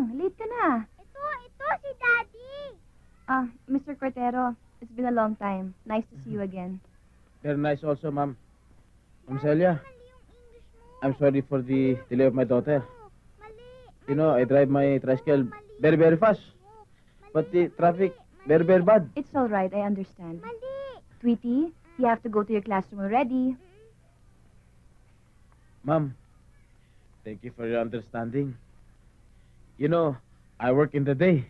lang. Late ka na. Ito si Daddy. Mr. Cortero, it's been a long time. Nice to see you again. Very nice also, ma'am. Ma'am Celia, Mali yung English mo. I'm sorry for the delay of my daughter. Mali. You know, I drive my tricycle very, very fast. But the traffic, very, very bad. It's all right, I understand. Mali. Tweety, you have to go to your classroom already. Ma'am, thank you for your understanding. You know, I work in the day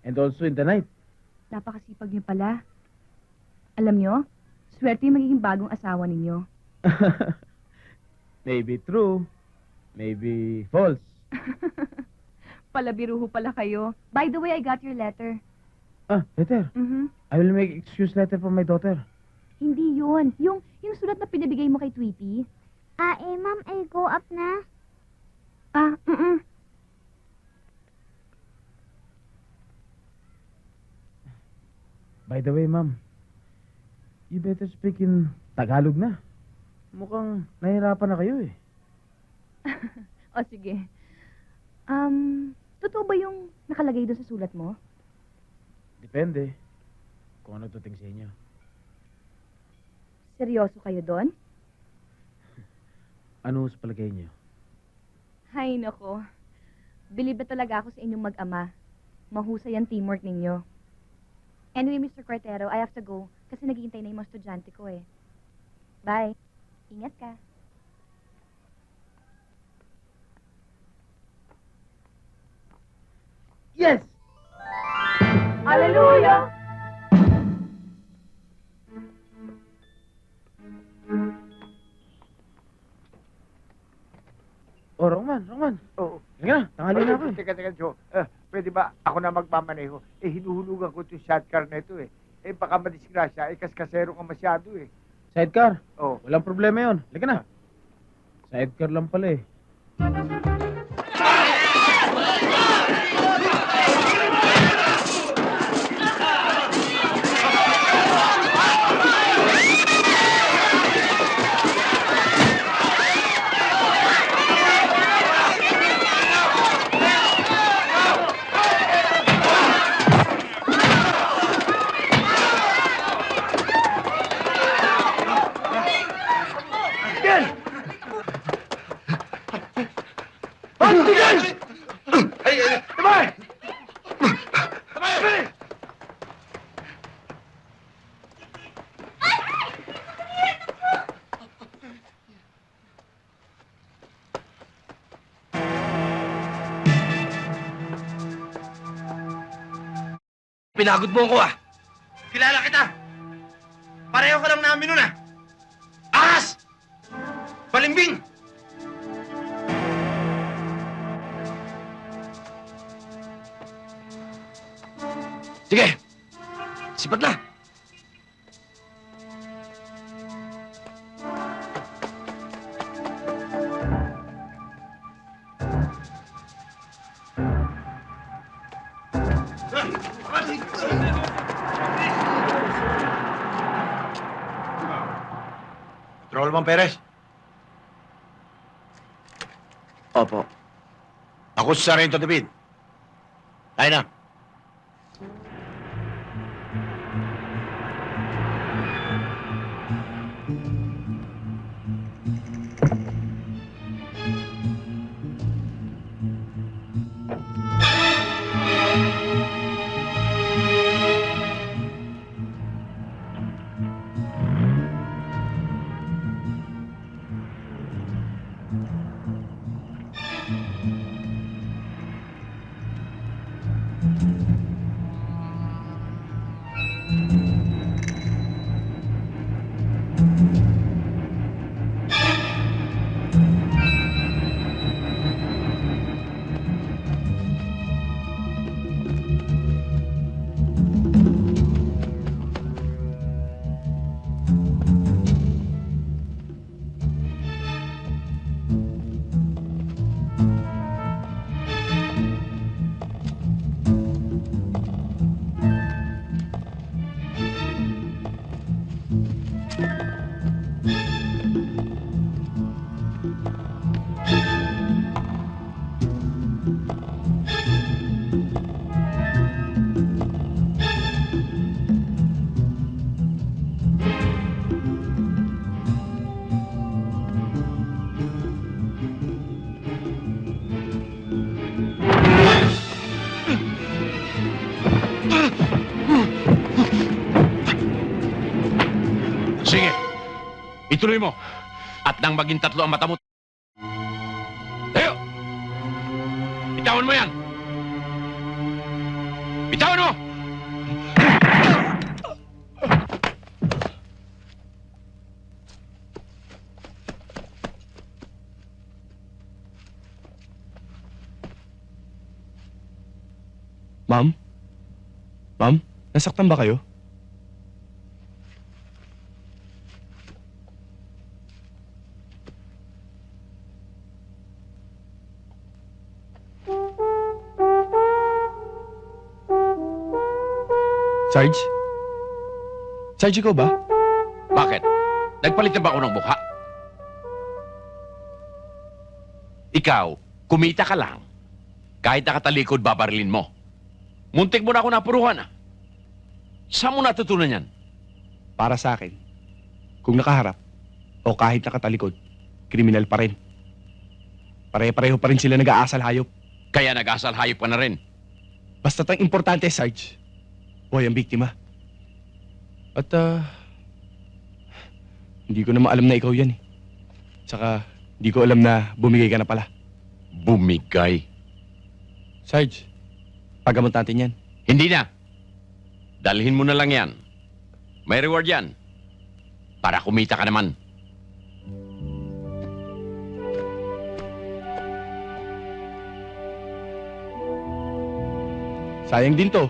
and also in the night. Napakasipag niyo pala. Alam niyo, swerte yung magiging bagong asawa ninyo. Maybe true, maybe false. Palabiruho pala kayo. By the way, I got your letter. Letter. I will make excuse letter for my daughter. Hindi yun. Yung sulat na pinabigay mo kay Tweety. Ma'am, go up na. Ah, mm By the way, ma'am, you better speak in Tagalog na. Mukhang nahirapan na kayo eh. O sige. Totoo ba yung nakalagay doon sa sulat mo? Depende kung ano tuting sa inyo. Seryoso kayo doon? Ano sa palagay niyo? Hay nako. Bilib na talaga ako sa inyong mag-ama. Mahusay ang teamwork ninyo. Anyway, Mr. Cortero, I have to go kasi naghihintay na yung mga estudyante ko eh. Bye. Ingat ka. Yes! Hallelujah! Oh, Roman. Oo. Halika na, tanghali na ako eh. Teka, Joe. Pwede ba ako na magmamaneho? Hinuhulugan ko itong sidecar na ito eh. Baka madisgrasya. Kaskasero ka masyado eh. Sidecar? Oo. Walang problema yon. Halika na. Sidecar lang pala eh. Pinagod mo ako ah. Kilala kita. Pareho ka lang namin nun ah. Ahas! Balimbing! Sige. Sipat na. Patrolman Perez. Opo. Ako si Sargento David. Tayo na. Ituloy mo. At nang maging 3 ang mata mo. Tayo! Bitawan mo yan! Bitawan mo! Ma'am? Ma'am? Nasaktan ba kayo? Sarge? Sarge, ikaw ba? Bakit? Nagpalit na ba ako ng mukha? Ikaw, kumita ka lang. Kahit nakatalikod, babarilin mo. Muntik mo na ako napuruhan, ah. Saan mo natutunan yan? Para sa akin, kung nakaharap o kahit nakatalikod, kriminal pa rin. Pare-pareho pa rin sila nag-aasal hayop. Kaya nag-asal hayop ka na rin. Basta tang importante, Sarge, buhay ang biktima. At, hindi ko naman alam na ikaw yan eh. Tsaka, hindi ko alam na bumigay ka na pala. Bumigay. Sarge, pagamot natin yan. Hindi na. Dalhin mo na lang yan. May reward yan. Para kumita ka naman. Sayang din to.